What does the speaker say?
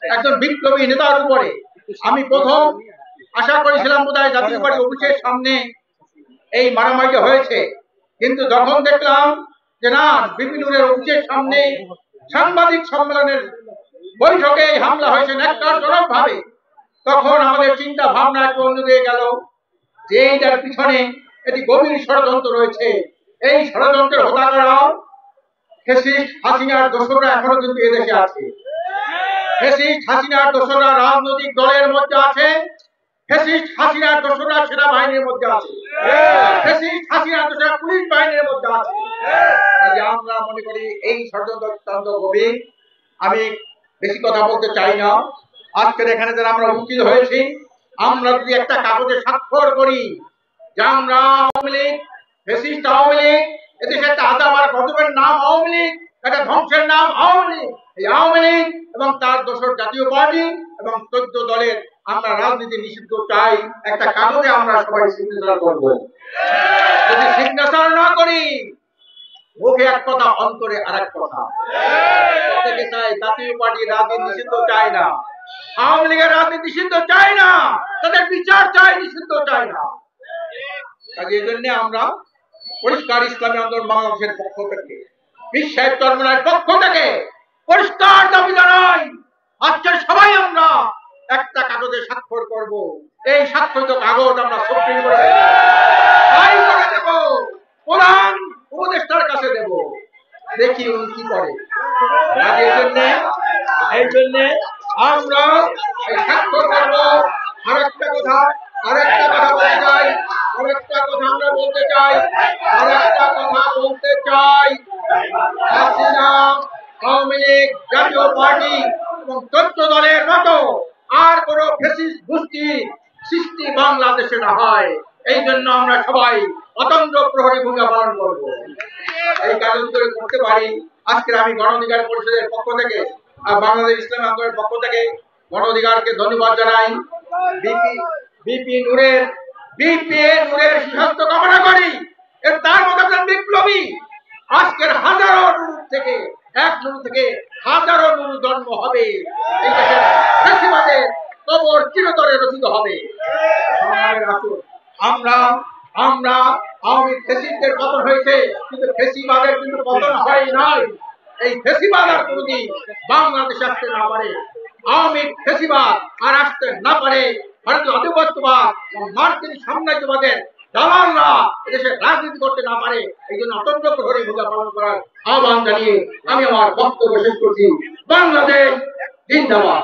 একজন বিপ্লবী নেতার উপরে। আমি প্রথম আশা করেছিলাম বোধহয় জাতীয় পার্টি অফিসের সামনে এই মারামারিটা হয়েছে, কিন্তু যখন দেখলাম যে না বিপিনুরের অফিসের সামনে সাংবাদিক সম্মেলনের বৈঠকে হামলা হয়েছে ন্যাক্কারজনক ভাবে, তখন আমাদের চিন্তা ভাবনা একটু অন্যদিকে গেল যে এইটার পিছনে একটি গভীর ষড়যন্ত্র রয়েছে। এই ষড়যন্ত্রের হোতাকারা ফ্যাসিস্ট হাসিনার দোসররা এখনো কিন্তু এদেশে আছে। ফ্যাসিস্ট হাসিনার দোসররা রাজনৈতিক দলের মধ্যে আছে, ফ্যাসিস্ট হাসিনার দোসররা সেনাবাহিনীর মধ্যে আছে, ফ্যাসিস্ট হাসিনার দোসররা পুলিশ বাহিনীর মধ্যে আছে। আমরা মনে করি এই ষড়যন্ত্র অত্যন্ত গভীর। আমি বেশি কথা বলতে চাই না। আজকের এখানে যারা আমরা উপস্থিত হয়েছি, আমরা যদি একটা কাগজে স্বাক্ষর করি যে আমরা আওয়ামী লীগ, ফ্যাসিস্ট আওয়ামী লীগ, এদেশে একটা আজাব আর গজবের নাম আওয়ামী লীগ, একটা ধ্বংসের নাম আওয়ামী লীগ, এই আওয়ামী লীগ এবং তার দোসর জাতীয় পার্টি এবং 14 দলের আমরা রাজনীতি নিষিদ্ধ চাই, একটা কাগজে আমরা সবাই সিগনেচার করব। যদি সিগনেচার না করি, মুখে এক কথা অন্তরে আরেক কথা। প্রত্যেকে চাই জাতীয় পার্টির রাজনীতি নিষিদ্ধ চাই না, আওয়ামী লীগের রাজনীতি নিষিদ্ধ চাই না, তাদের বিচার চাই, নিষিদ্ধ চাই না। এই জন্য আমরা পরিষ্কার ইসলামী আন্দোলন বাংলাদেশের পক্ষ থেকে, পীর সাহেব চরমনায়ের পক্ষ থেকে পরিষ্কার দাবি জানাই, আজকে সবাই আমরা একটা কাগজে স্বাক্ষর করব। এই স্বাক্ষরিত কাগজ আমরা সুপ্রিম কোর্টে দেব, প্রধান উপদেষ্টার কাছে দেব, দেখি উনি কি করে। এই জন্য আমরা স্বাক্ষর করব। আরেকটা কথা আমরা বলতে চাই, হাসিনা, আওয়ামী লীগ, জাতীয় পার্টি এবং 14 দলের মতো আর কোন ফ্যাসিস্ট গোষ্ঠী সৃষ্টি বাংলাদেশে না হয়, এই জন্য আমরা সবাই অতন্ত্র প্রহরী ভূমিকা পালন করব। এই কাজগুলো করতে পারি। আজকে আমি গণ অধিকার পরিষদের পক্ষ থেকে, বাংলাদেশ ইসলামী আন্দোলনের পক্ষ থেকে গণ অধিকারকে ধন্যবাদ জানাই। বিপি নূরের সুস্বাস্থ্য কামনা করি। তার মতো একজন বিপ্লবী, আজকের হাজারো নুরু থেকে হাজারো নুরু জন্ম হবে, এই দেশের ফ্যাসিবাদের কবর চিরতরে রচিত হবে। আমরা আওয়ামী ফ্যাসিস্টদের পতন হয়েছে, কিন্তু ফ্যাসিবাদের কিন্তু পতন হয় নাই। এই ফ্যাসিবাদ আর কোনদিন বাংলাদেশে আসতে না পারে, আওয়ামী ফ্যাসিবাদ আর আসতে না পারে, ভারতীয় আধিপত্যবাদ এবং মার্কিন সাম্রাজ্যবাদের দালালরা এদেশে রাজনীতি করতে না পারে। এই জন্য অতন্ত্র প্রহরী ভূমিকা পালন করার আহ্বান জানিয়ে আমি আমার বক্তব্য শেষ করছি। বাংলাদেশ জিন্দাবাদ।